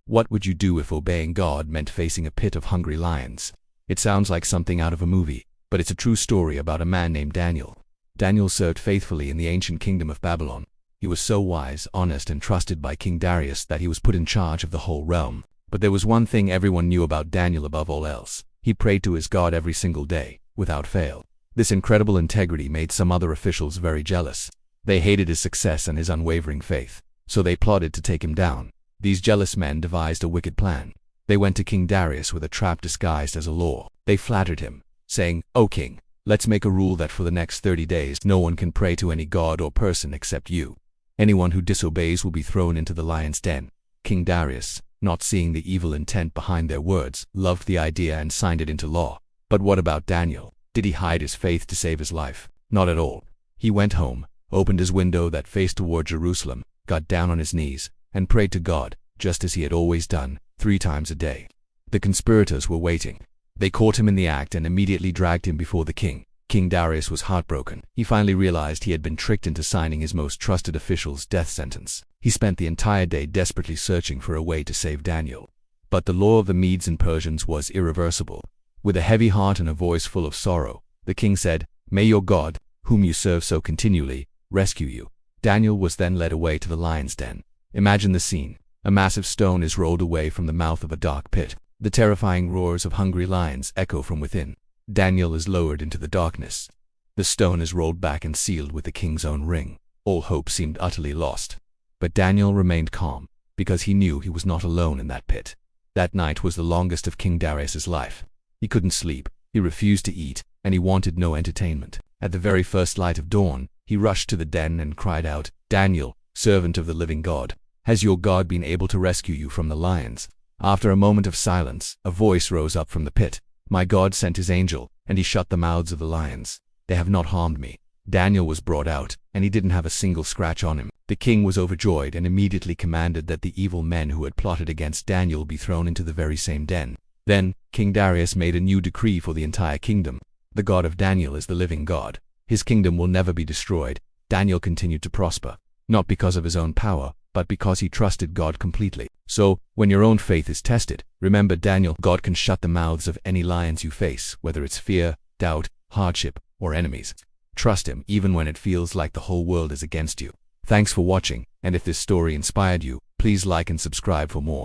What would you do if obeying God meant facing a pit of hungry lions? It sounds like something out of a movie, but it's a true story about a man named Daniel. Daniel served faithfully in the ancient kingdom of Babylon. He was so wise, honest, and trusted by King Darius that he was put in charge of the whole realm. But there was one thing everyone knew about Daniel above all else. He prayed to his God every single day, without fail. This incredible integrity made some other officials very jealous. They hated his success and his unwavering faith, so they plotted to take him down. These jealous men devised a wicked plan. They went to King Darius with a trap disguised as a law. They flattered him, saying, "O king, let's make a rule that for the next 30 days no one can pray to any god or person except you. Anyone who disobeys will be thrown into the lion's den." King Darius, not seeing the evil intent behind their words, loved the idea and signed it into law. But what about Daniel? Did he hide his faith to save his life? Not at all. He went home, opened his window that faced toward Jerusalem, got down on his knees, and prayed to God, just as he had always done, 3 times a day. The conspirators were waiting. They caught him in the act and immediately dragged him before the king. King Darius was heartbroken. He finally realized he had been tricked into signing his most trusted official's death sentence. He spent the entire day desperately searching for a way to save Daniel. But the law of the Medes and Persians was irreversible. With a heavy heart and a voice full of sorrow, the king said, "May your God, whom you serve so continually, rescue you." Daniel was then led away to the lion's den. Imagine the scene. A massive stone is rolled away from the mouth of a dark pit. The terrifying roars of hungry lions echo from within. Daniel is lowered into the darkness. The stone is rolled back and sealed with the king's own ring. All hope seemed utterly lost. But Daniel remained calm, because he knew he was not alone in that pit. That night was the longest of King Darius's life. He couldn't sleep, he refused to eat, and he wanted no entertainment. At the very first light of dawn, he rushed to the den and cried out, "Daniel, servant of the living God, has your God been able to rescue you from the lions?" After a moment of silence, a voice rose up from the pit. "My God sent his angel, and he shut the mouths of the lions. They have not harmed me." Daniel was brought out, and he didn't have a single scratch on him. The king was overjoyed and immediately commanded that the evil men who had plotted against Daniel be thrown into the very same den. Then, King Darius made a new decree for the entire kingdom. The God of Daniel is the living God. His kingdom will never be destroyed. Daniel continued to prosper, not because of his own power, but because he trusted God completely. So, when your own faith is tested, remember Daniel, God can shut the mouths of any lions you face, whether it's fear, doubt, hardship, or enemies. Trust him even when it feels like the whole world is against you. Thanks for watching, and if this story inspired you, please like and subscribe for more.